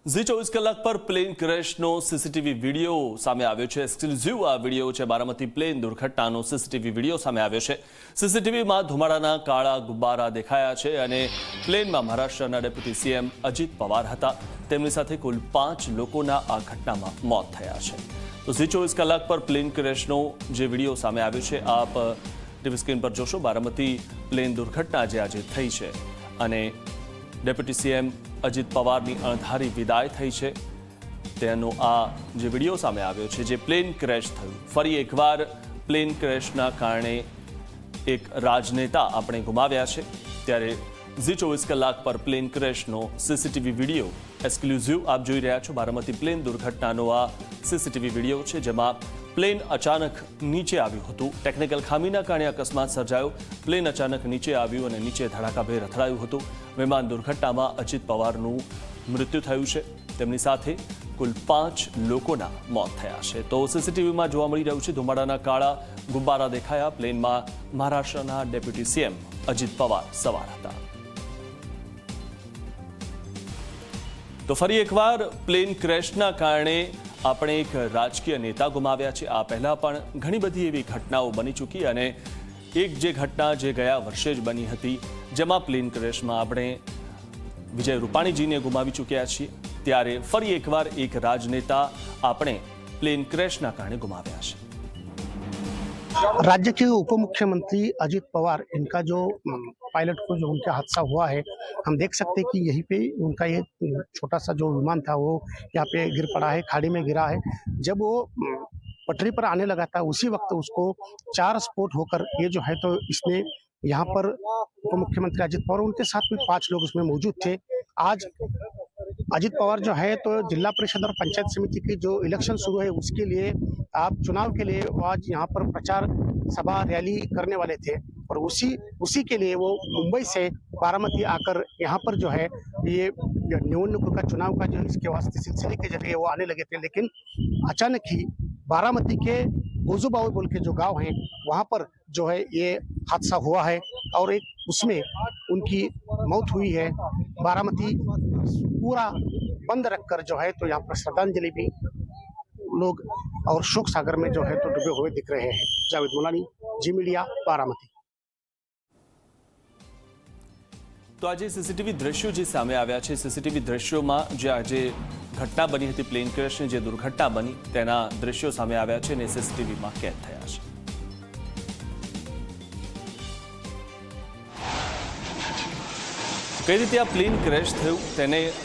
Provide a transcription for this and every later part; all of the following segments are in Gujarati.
ઝી 24 કલાક પર પ્લેન ક્રેશનો સીસીટીવી વિડીયો સામે આવ્યો છે। એક્સક્લુઝિવ આ વિડીયો છે। બારામતી પ્લેન દુર્ઘટનાનો સીસીટીવી વિડીયો સામે આવ્યો છે। સીસીટીવીમાં ધુમાડાના કાળા ગુબ્બારા દેખાયા છે અને પ્લેનમાં મહારાષ્ટ્રના ડેપ્યુટી સીએમ અજીત પવાર હતા। તેમની સાથે કુલ 5 લોકોના આ ઘટનામાં મોત થયા છે। તો ઝી 24 કલાક પર પ્લેન ક્રેશનો જે વિડીયો સામે આવ્યો છે આપ ટીવી સ્ક્રીન પર જોશો। બારામતી પ્લેન દુર્ઘટના જે આજે થઈ છે અને ડેપ્યુટી સીએમ અજીત પવારની અણધારી વિદાય થઈ છે તેનો આ જે વિડીયો સામે આવ્યો છે જે પ્લેન ક્રેશ થયું। ફરી એકવાર પ્લેન ક્રેશના કારણે એક રાજનેતા આપણે ગુમાવ્યા છે ત્યારે ઝી 24 કલાક પર પ્લેન ક્રેશનો સીસીટીવી વિડીયો એક્સક્લુઝિવ આપ જોઈ રહ્યા છો। બારામતી પ્લેન દુર્ઘટનાનો આ સીસીટીવી વિડીયો છે જેમાં પ્લેન અચાનક નીચે આવ્યું હતું। ટેકનિકલ ખામીના કારણે અકસ્માત સર્જાયો। પ્લેન અચાનક નીચે આવ્યું અને નીચે ધડાકાભેર અથડાયું હતું। વિમાન દુર્ઘટનામાં અજીત પવારનું મૃત્યુ થયું છે। તેમની સાથે કુલ 5 લોકોના મોત થયા છે। તો સીસીટીવીમાં જોવા મળી રહ્યું છે ધુમાડાના કાળા ગુબ્બારા દેખાયા। પ્લેનમાં મહારાષ્ટ્રના ડેપ્યુટી સીએમ અજીત પવાર સવાર હતા। તો ફરી એકવાર પ્લેન ક્રેશના કારણે આપણે એક રાજકીય નેતા ગુમાવ્યા છે। આ પહેલા પણ ઘણી બધી એવી ઘટનાઓ બની ચૂકી અને એક જે ઘટના જે ગયા વર્ષે જ બની હતી જેમાં પ્લેન ક્રેશમાં આપણે વિજય રૂપાણીજીને ગુમાવી ચૂક્યા છીએ ત્યારે ફરી એકવાર એક રાજનેતા આપણે પ્લેન ક્રેશના કારણે ગુમાવ્યા છે। राज्य के उप मुख्यमंत्री अजीत पवार, इनका जो पायलट को जो उनका हादसा हुआ है, हम देख सकते हैं कि यहीं पे उनका ये छोटा सा जो विमान था वो यहाँ पे गिर पड़ा है, खाड़ी में गिरा है। जब वो पटरी पर आने लगा था उसी वक्त उसको 4 स्फोट होकर ये जो है तो इसने यहाँ पर उप मुख्यमंत्री अजीत पवार उनके साथ में 5 लोग इसमें मौजूद थे। आज अजीत पवार जो है तो जिला परिषद और पंचायत समिति की जो इलेक्शन शुरू है उसके लिए आप चुनाव के लिए आज यहाँ पर प्रचार सभा रैली करने वाले थे और उसी के लिए वो मुंबई से बारामती आकर यहाँ पर जो है ये निवडणूक का चुनाव का जो इसके वास्ते सिलसिले के जरिए वो आने लगे थे। लेकिन अचानक ही बारामती के गोजूबाऊ बोल के जो गांव है वहाँ पर जो है ये हादसा हुआ है और एक उसमें उनकी मौत हुई है। बारामती पूरा बंद रखकर जो है तो यहाँ पर श्रद्धांजलि भी लोग और शोक सागर में जो है तो डूबे हुए दिख रहे हैं। जावेद मुलानी, जी मीडिया, बारामती। તો આજે સીસીટીવી દ્રશ્યો જે સામે આવ્યા છે સીસીટીવી દ્રશ્યોમાં જે આજે ઘટના બની હતી પ્લેન ક્રેશની જે દુર્ઘટના બની તેના દ્રશ્યો સામે આવ્યા છે અને સીસીટીવીમાં કેદ થયા છે। કઈ રીતે આ પ્લેન ક્રેશ થયું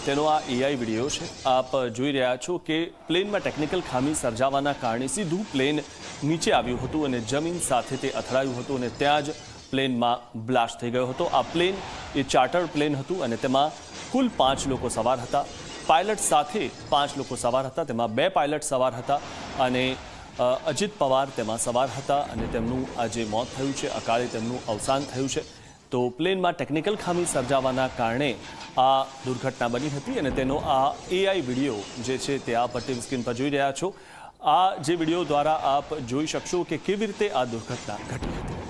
તેનો આ એઆઈ વિડીયો છે। આપ જોઈ રહ્યા છો કે પ્લેનમાં ટેકનિકલ ખામી સર્જાવાના કારણે સીધું પ્લેન નીચે આવ્યું હતું અને જમીન સાથે તે અથડાયું હતું અને ત્યાં જ પ્લેનમાં બ્લાસ્ટ થઈ ગયો હતો। આ પ્લેન એ ચાર્ટર પ્લેન હતું અને તેમાં કુલ 5 લોકો સવાર હતા। પાયલટ સાથે 5 લોકો સવાર હતા, તેમાં 2 પાયલટ સવાર હતા અને અજીત પવાર તેમાં સવાર હતા અને તેમનું આજે મોત થયું છે, અકાળે તેમનું અવસાન થયું છે। તો પ્લેનમાં ટેકનિકલ ખામી સર્જાવાના કારણે આ દુર્ઘટના બની હતી અને તેનો આ એઆઈ વિડીયો જે છે તે આપ ટીવી સ્ક્રીન પર જોઈ રહ્યા છો। આ જે વિડીયો દ્વારા આપ જોઈ શકશો કે કેવી રીતે આ દુર્ઘટના ઘટી હતી।